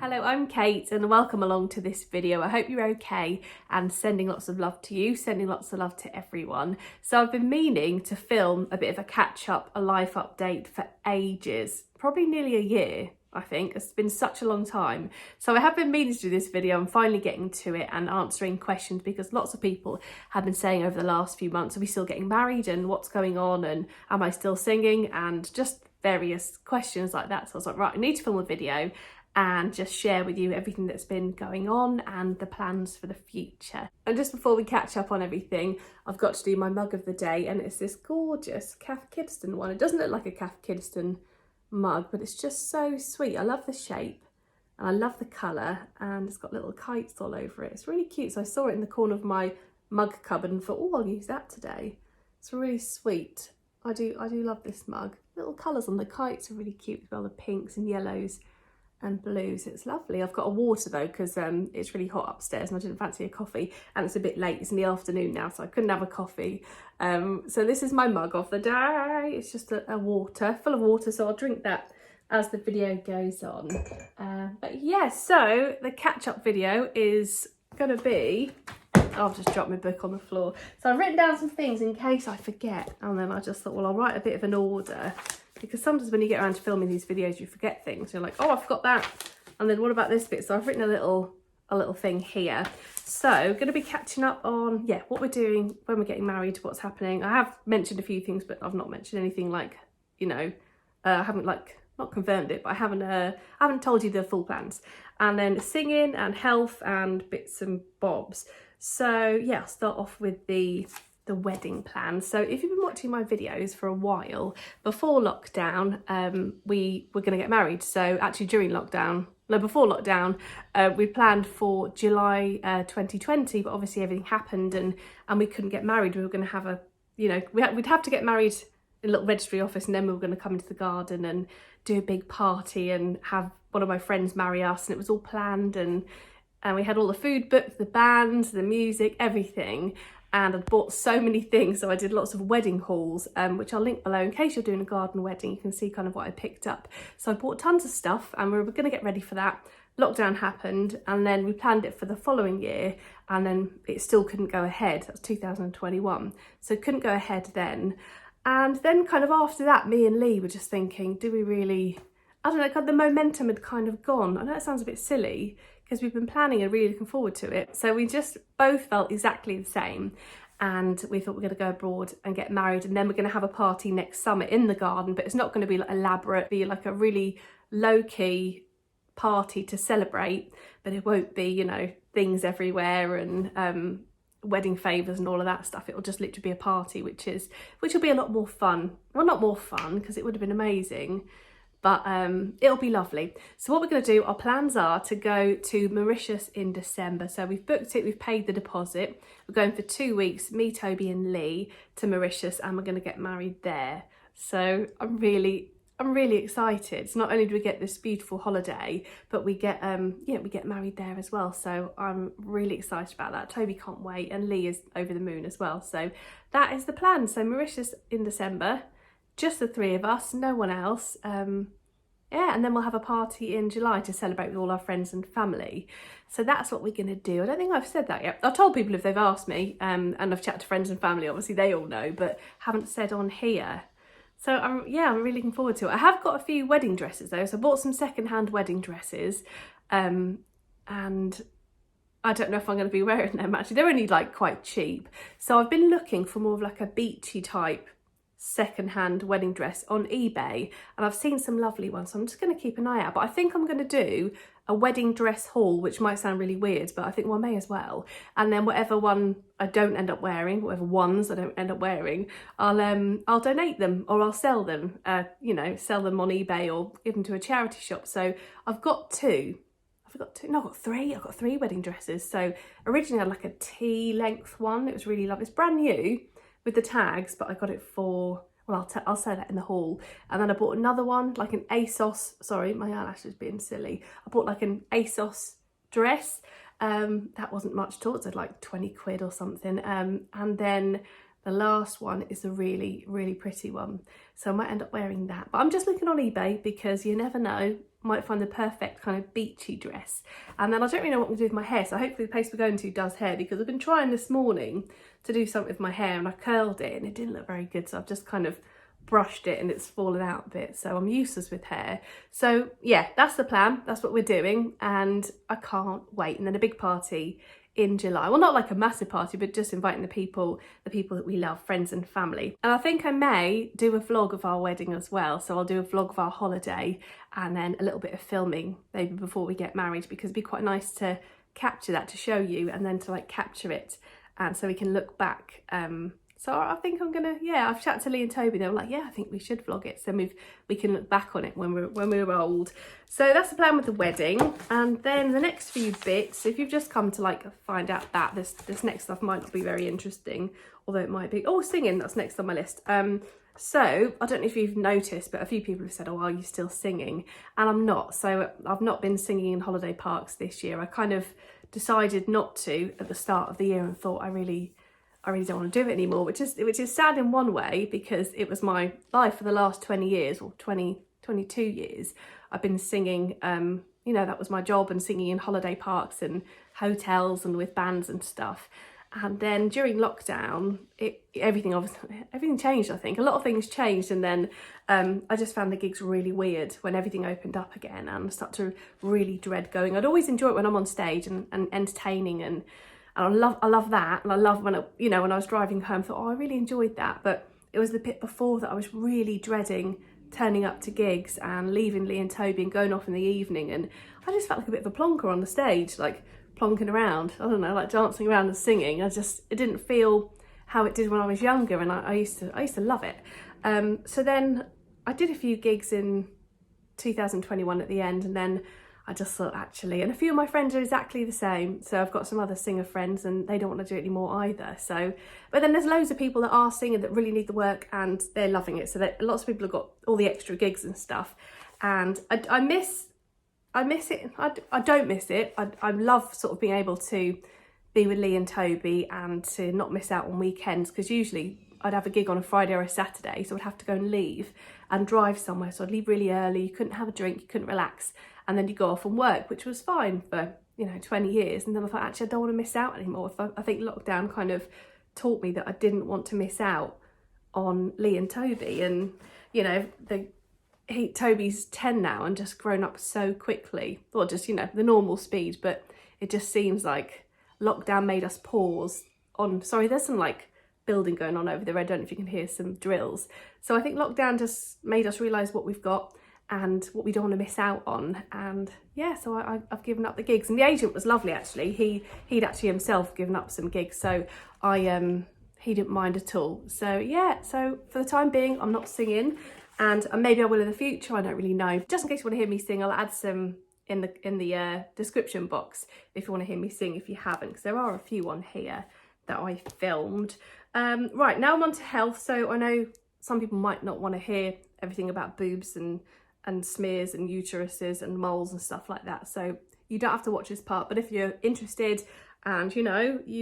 Hello, I'm Kate and welcome along to this video. I hope you're okay and sending lots of love to you, sending lots of love to everyone. So I've been meaning to film a bit of a catch up, a life update for ages, probably nearly a year. I think it's been such a long time. So I have been meaning to do this video. I'm finally getting to it and answering questions because lots of people have been saying over the last few months, are we still getting married and what's going on and am I still singing, and just various questions like that. So I was like, right, I need to film a video and just share with you everything that's been going on and the plans for the future. And just before we catch up on everything, I've got to do my mug of the day, and it's this gorgeous Cath Kidston one. It doesn't look like a Cath Kidston mug, but it's just so sweet. I love the shape and I love the colour, and it's got little kites all over it. It's really cute. So I saw it in the corner of my mug cupboard and thought, oh, I'll use that today. It's really sweet. I do love this mug. Little colours on the kites are really cute as well, the pinks and yellows and blues. It's lovely. I've got a water though because it's really hot upstairs and I didn't fancy a coffee, and it's a bit late, it's in the afternoon now, so I couldn't have a coffee. So this is my mug of the day. It's just a water, full of water, so I'll drink that as the video goes on. But yeah, so the catch-up video is gonna be, I've just dropped my book on the floor, so I've written down some things in case I forget, and then I just thought, well, I'll write a bit of an order, because sometimes when you get around to filming these videos you forget things. You're like, oh, I forgot that, and then what about this bit? So I've written a little thing here. So going to be catching up on what we're doing when we're getting married, what's happening. I have mentioned a few things, but I've not mentioned anything like, I haven't not confirmed it, but I haven't told you the full plans. And then singing and health and bits and bobs. So yeah, I'll start off with the wedding plan. So if you've been watching my videos for a while, before lockdown, we were going to get married. So actually before lockdown, we planned for July 2020, but obviously everything happened and we couldn't get married. We were going to have we'd have to get married in a little registry office, and then we were going to come into the garden and do a big party and have one of my friends marry us, and it was all planned, and we had all the food booked, the bands, the music, everything. And I'd bought so many things, so I did lots of wedding hauls, which I'll link below in case you're doing a garden wedding. You can see kind of what I picked up. So I bought tons of stuff and we were going to get ready for that. Lockdown happened, and then we planned it for the following year, and then it still couldn't go ahead. That's 2021, so it couldn't go ahead then. And then kind of after that, me and Lee were just thinking, do we really, I don't know, the momentum had kind of gone. I know it sounds a bit silly, because we've been planning and really looking forward to it. So we just both felt exactly the same. And we thought we're going to go abroad and get married, and then we're going to have a party next summer in the garden, but it's not going to be like elaborate, be like a really low-key party to celebrate, but it won't be, things everywhere and wedding favours and all of that stuff. It'll just literally be a party, which will be a lot more fun. Well, not more fun, because it would have been amazing, but it'll be lovely. So what we're going to do, our plans are to go to Mauritius in December. So we've booked it, we've paid the deposit. We're going for 2 weeks, me, Toby and Lee, to Mauritius, and we're going to get married there. So I'm really excited. So not only do we get this beautiful holiday, but we get we get married there as well. So I'm really excited about that. Toby can't wait, and Lee is over the moon as well. So that is the plan. So Mauritius in December, just the three of us, no one else. And then we'll have a party in July to celebrate with all our friends and family. So that's what we're going to do. I don't think I've said that yet. I've told people if they've asked me, and I've chatted to friends and family, obviously they all know, but haven't said on here. So I'm really looking forward to it. I have got a few wedding dresses though. So I bought some secondhand wedding dresses, and I don't know if I'm going to be wearing them actually. They're only quite cheap. So I've been looking for more of a beachy type secondhand wedding dress on eBay, and I've seen some lovely ones, so I'm just going to keep an eye out. But I think I'm going to do a wedding dress haul, which might sound really weird, but I think, well, I may as well. And then whatever one I don't end up wearing, whatever ones I don't end up wearing, I'll donate them, or I'll sell them, sell them on eBay or give them to a charity shop. So I've got three. I've got three wedding dresses. So originally I had a tea length one. It was really lovely. It's brand new with the tags, but I got it for, well, I'll say that in the haul. And then I bought another one, an ASOS, sorry, my eyelashes being silly. I bought an ASOS dress. That wasn't much at all, it's 20 quid or something. And then the last one is a really, really pretty one. So I might end up wearing that. But I'm just looking on eBay because you never know. might find the perfect kind of beachy dress. And then I don't really know what I'm going to do with my hair, so hopefully the place we're going to does hair, because I've been trying this morning to do something with my hair and I curled it and it didn't look very good, so I've just kind of brushed it and it's fallen out a bit, so I'm useless with hair. So yeah, that's the plan, that's what we're doing, and I can't wait. And then a big party in July, well, not like a massive party, but just inviting the people that we love, friends and family. And I think I may do a vlog of our wedding as well, so I'll do a vlog of our holiday and then a little bit of filming maybe before we get married, because it'd be quite nice to capture that, to show you, and then to like capture it, and so we can look back. So I think I'm gonna, yeah, I've chatted to Lee and Toby, they were like, yeah, I think we should vlog it, so we can look back on it when we're old. So that's the plan with the wedding. And then the next few bits, if you've just come to like find out that this next stuff might not be very interesting, although it might be. Oh, singing, that's next on my list. So I don't know if you've noticed, but a few people have said, oh, are you still singing? And I'm not. So I've not been singing in holiday parks this year. I kind of decided not to at the start of the year and thought I really don't want to do it anymore, which is sad in one way, because it was my life for the last 20 years, or 22 years. I've been singing, you know, that was my job, and singing in holiday parks and hotels and with bands and stuff. And then during lockdown, everything changed, I think. A lot of things changed, and then I just found the gigs really weird when everything opened up again, and I started to really dread going. I'd always enjoy it when I'm on stage and entertaining, and I love that, and I love when when I was driving home, I thought, oh, I really enjoyed that. But it was the bit before that I was really dreading turning up to gigs and leaving Lee and Toby and going off in the evening, and I just felt like a bit of a plonker on the stage, like plonking around, I don't know, like dancing around and singing. It didn't feel how it did when I was younger, and I used to love it. So then I did a few gigs in 2021 at the end, and then I just thought, actually, and a few of my friends are exactly the same, so I've got some other singer friends and they don't want to do it anymore either. So, but then there's loads of people that are singing that really need the work and they're loving it, so that lots of people have got all the extra gigs and stuff, and I miss it. I don't miss it. I love sort of being able to be with Lee and Toby and to not miss out on weekends, because usually I'd have a gig on a Friday or a Saturday, so I'd have to go and leave and drive somewhere. So I'd leave really early, you couldn't have a drink, you couldn't relax, and then you go off and work, which was fine for 20 years. And then I thought, actually, I don't want to miss out anymore. I think lockdown kind of taught me that I didn't want to miss out on Lee and Toby. And Toby's 10 now and just grown up so quickly, or just the normal speed, but it just seems like lockdown made us pause on, sorry, there's some like building going on over there, I don't know if you can hear some drills. So I think lockdown just made us realise what we've got and what we don't want to miss out on. And yeah, so I've given up the gigs, and the agent was lovely actually. He'd actually himself given up some gigs, so he didn't mind at all. So yeah, so for the time being I'm not singing, and maybe I will in the future, I don't really know. Just in case you want to hear me sing, I'll add some in the description box if you want to hear me sing, if you haven't, because there are a few on here that I filmed. Right, now I'm on to health. So I know some people might not want to hear everything about boobs and smears and uteruses and moles and stuff like that, so you don't have to watch this part. But if you're interested and you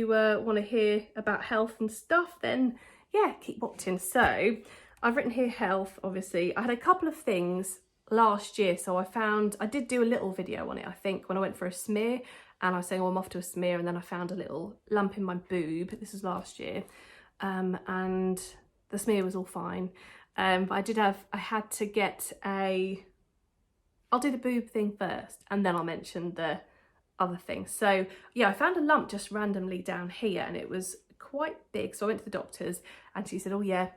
want to hear about health and stuff, then yeah, keep watching. So I've written here health. Obviously I had a couple of things last year, so I did do a little video on it, I think, when I went for a smear, and I was saying, oh, I'm off to a smear, and then I found a little lump in my boob. This was last year, and the smear was all fine. But I had to get I'll do the boob thing first and then I'll mention the other thing. So yeah, I found a lump just randomly down here, and it was quite big. So I went to the doctors and she said, oh yeah,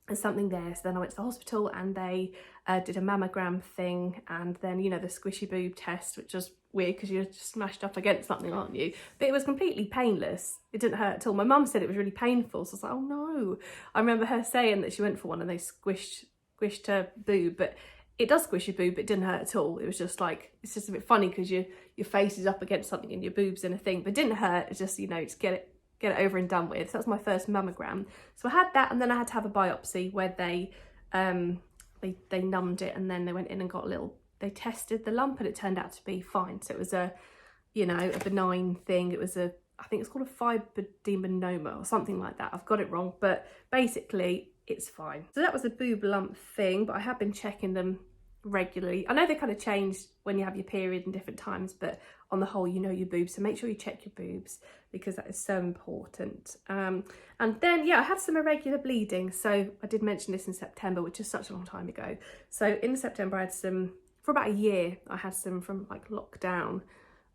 there's something there. So then I went to the hospital and they did a mammogram thing, and then the squishy boob test, which was weird because you're just smashed up against something, aren't you? But it was completely painless. It didn't hurt at all. My mum said it was really painful, so I was like, oh no. I remember her saying that she went for one and they squished her boob, but it does squish your boob, but it didn't hurt at all. It was just like, it's just a bit funny because your face is up against something and your boob's in a thing, but it didn't hurt. It's just, just get it over and done with. So that's my first mammogram. So I had that, and then I had to have a biopsy where they numbed it, and then they went in and they tested the lump, and it turned out to be fine. So it was a benign thing. It was I think it's called a fibroadenoma or something like that. I've got it wrong, but basically it's fine. So that was a boob lump thing, but I have been checking them regularly. I know they kind of change when you have your period in different times, but on the whole, you know your boobs, so make sure you check your boobs because that is so important. And then, yeah, I had some irregular bleeding. So I did mention this in September, which is such a long time ago. So in September, I had some, for about a year, I had some from like lockdown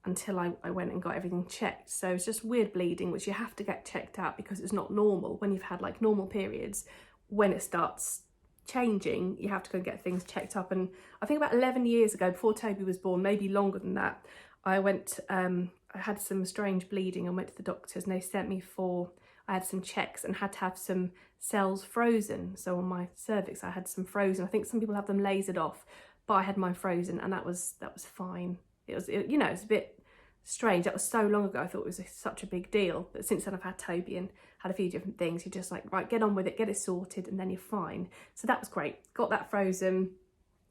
until I went and got everything checked. So it's just weird bleeding, which you have to get checked out because it's not normal. When you've had like normal periods, when it starts changing, you have to go and get things checked up. And I think about 11 years ago, before Toby was born, maybe longer than that, I went, I had some strange bleeding and went to the doctors, and they sent me for, I had some checks and had to have some cells frozen. So on my cervix, I had some frozen. I think some people have them lasered off, but I had mine frozen, and that was fine. It was, you know, it's a bit strange. That was so long ago. I thought it was such a big deal. But since then I've had Toby and had a few different things. You're just like, right, get on with it, get it sorted, and then you're fine. So that was great. Got that frozen.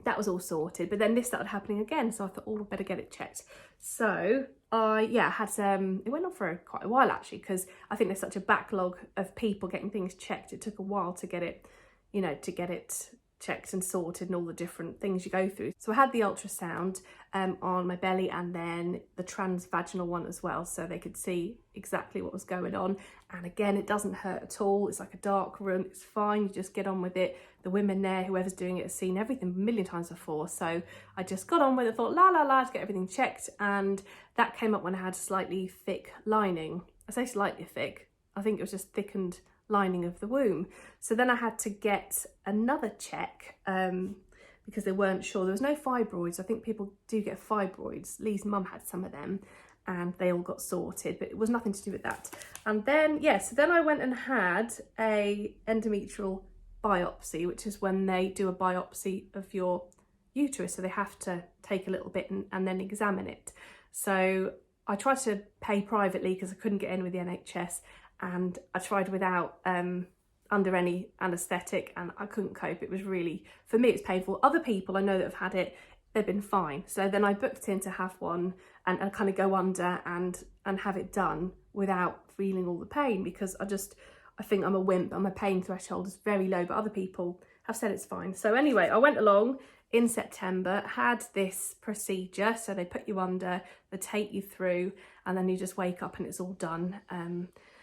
That was all sorted. But then this started happening again. So I thought, oh, I better get it checked. So I had it went on for quite a while actually, because I think there's such a backlog of people getting things checked. It took a while to get it, you know, to get it checked and sorted and all the different things you go through. So I had the ultrasound on my belly, and then the transvaginal one as well, so they could see exactly what was going on. And again, it doesn't hurt at all. It's like a dark room. It's fine. You just get on with it. The women there, whoever's doing it, has seen everything a million times before. So I just got on with it, thought la to get everything checked. And that came up when I had a slightly thick lining. I say slightly thick. I think it was just thickened lining of the womb. So then I had to get another check because they weren't sure. There was no fibroids. I think people do get fibroids. Lee's mum had some of them and they all got sorted, but it was nothing to do with that. And then, so then I went and had a endometrial biopsy, which is when they do a biopsy of your uterus. So they have to take a little bit and then examine it. So I tried to pay privately because I couldn't get in with the NHS, and I tried without under any anaesthetic, and I couldn't cope. It was really, for me, it's painful. Other people I know that have had it, they've been fine. So then I booked in to have one and kind of go under and have it done without feeling all the pain, because I think I'm a wimp and my pain threshold is very low, but other people have said it's fine. So anyway, I went along in September, had this procedure. So they put you under, they take you through, and then you just wake up and it's all done.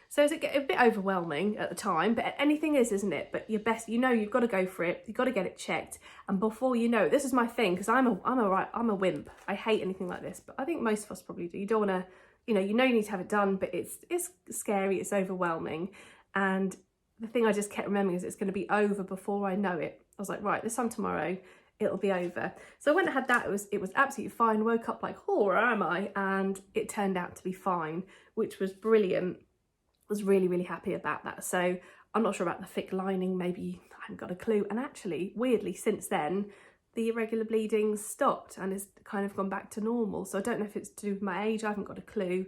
So it's a bit overwhelming at the time, but anything is, isn't it? But you've got to go for it. You've got to get it checked. And before you know it, this is my thing, because I'm a wimp. I hate anything like this, but I think most of us probably do. You don't want to, you need to have it done, but it's scary. It's overwhelming. And the thing I just kept remembering is it's going to be over before I know it. I was like, right, this time tomorrow, it'll be over. So I went and had that. It was absolutely fine. Woke up like, oh, where am I? And it turned out to be fine, which was brilliant. Was really, really happy about that. So I'm not sure about the thick lining, maybe I haven't got a clue. And actually, weirdly, since then, the irregular bleeding stopped and has kind of gone back to normal. So I don't know if it's to do with my age, I haven't got a clue.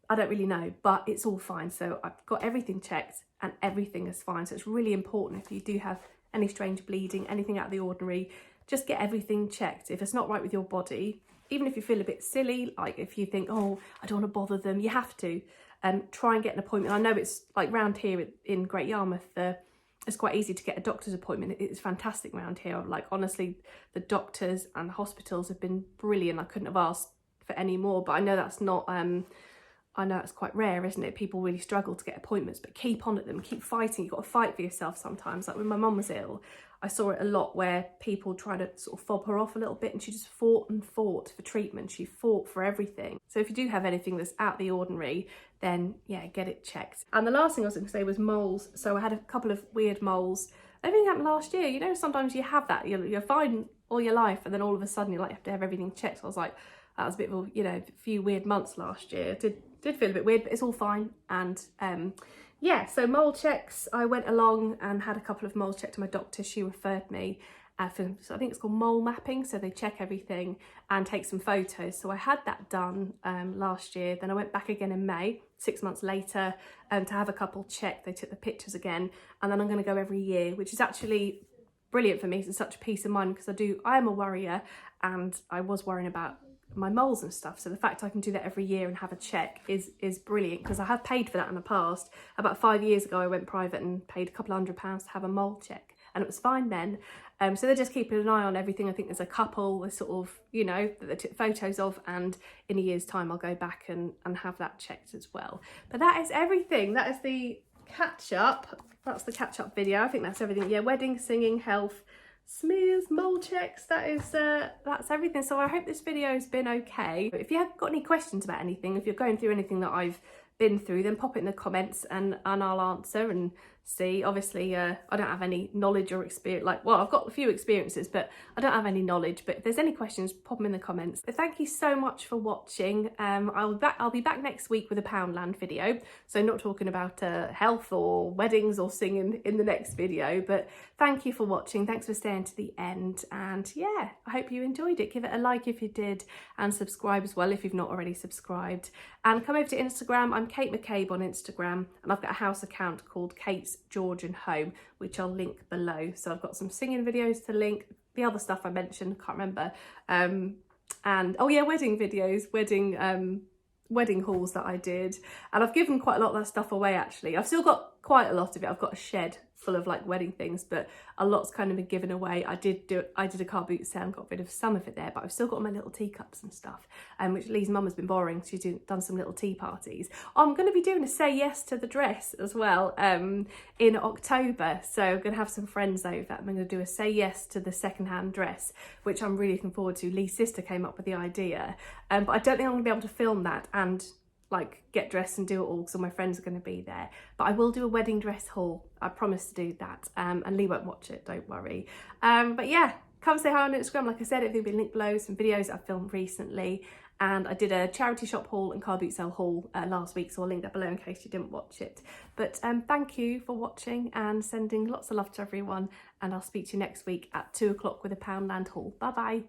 I don't really know, but it's all fine. So I've got everything checked and everything is fine. So it's really important, if you do have any strange bleeding, anything out of the ordinary, just get everything checked. If it's not right with your body, even if you feel a bit silly, like if you think, oh, I don't want to bother them, you have to. Try and get an appointment. I know it's like round here in Great Yarmouth, it's quite easy to get a doctor's appointment. It's fantastic round here. Like, honestly, the doctors and hospitals have been brilliant. I couldn't have asked for any more, but I know that's not, I know it's quite rare, isn't it? People really struggle to get appointments, but keep on at them, keep fighting. You've got to fight for yourself sometimes. Like when my mum was ill, I saw it a lot where people try to sort of fob her off a little bit, and she just fought and fought for treatment. She fought for everything. So if you do have anything that's out of the ordinary, then yeah, get it checked. And the last thing I was going to say was moles. So I had a couple of weird moles. Everything happened last year. Sometimes you have that. You're fine all your life, and then all of a sudden you have to have everything checked. So I was like, that was a bit of a few weird months last year. It did feel a bit weird, but it's all fine. And so mole checks, I went along and had a couple of moles checked to my doctor. She referred me so I think it's called mole mapping. So they check everything and take some photos. So I had that done last year. Then I went back again in May, 6 months later, to have a couple checked. They took the pictures again, and then I'm going to go every year, which is actually brilliant for me. It's such a peace of mind, because I am a worrier, and I was worrying about my moles and stuff. So the fact I can do that every year and have a check is brilliant, because I have paid for that in the past. About 5 years ago, I went private and paid a couple £100 to have a mole check, and it was fine then. So they're just keeping an eye on everything. I think there's a couple with sort of, you know, that they took photos of, and in a year's time I'll go back and have that checked as well. But that is everything. That is the catch up. That's the catch up video. I think that's everything. Yeah, wedding, singing, health, smears, mole checks, that's everything. So I hope this video has been okay. If you have got any questions about anything, if you're going through anything that I've been through, then pop it in the comments and I'll answer and see. Obviously I don't have any knowledge or experience, like, well, I've got a few experiences, but I don't have any knowledge. But if there's any questions, pop them in the comments. But thank you so much for watching. I'll be back next week with a Poundland video, so not talking about health or weddings or singing in the next video. But thank you for watching, thanks for staying to the end, and yeah, I hope you enjoyed it. Give it a like if you did, and subscribe as well if you've not already subscribed. And come over to Instagram. I'm Kate McCabe on Instagram, and I've got a house account called Kate's Georgian Home, which I'll link below. So I've got some singing videos to link, the other stuff I mentioned, can't remember, and oh yeah, wedding videos, wedding hauls that I did, and I've given quite a lot of that stuff away actually. I've still got quite a lot of it. I've got a shed full of like wedding things, but a lot's kind of been given away. I did a car boot sale and got rid of some of it there, but I've still got my little teacups and stuff, which Lee's mum has been borrowing. She's done some little tea parties. I'm going to be doing a say yes to the dress as well in October, so I'm going to have some friends over. I'm going to do a say yes to the secondhand dress, which I'm really looking forward to. Lee's sister came up with the idea, but I don't think I'm going to be able to film that and like get dressed and do it all because all my friends are going to be there. But I will do a wedding dress haul. I promise to do that, and Lee won't watch it, don't worry. But yeah, come say hi on Instagram. Like I said, it'll be linked below, some videos I've filmed recently, and I did a charity shop haul and car boot sale haul last week, so I'll link that below in case you didn't watch it. But thank you for watching and sending lots of love to everyone, and I'll speak to you next week at 2 o'clock with a Poundland haul. Bye bye.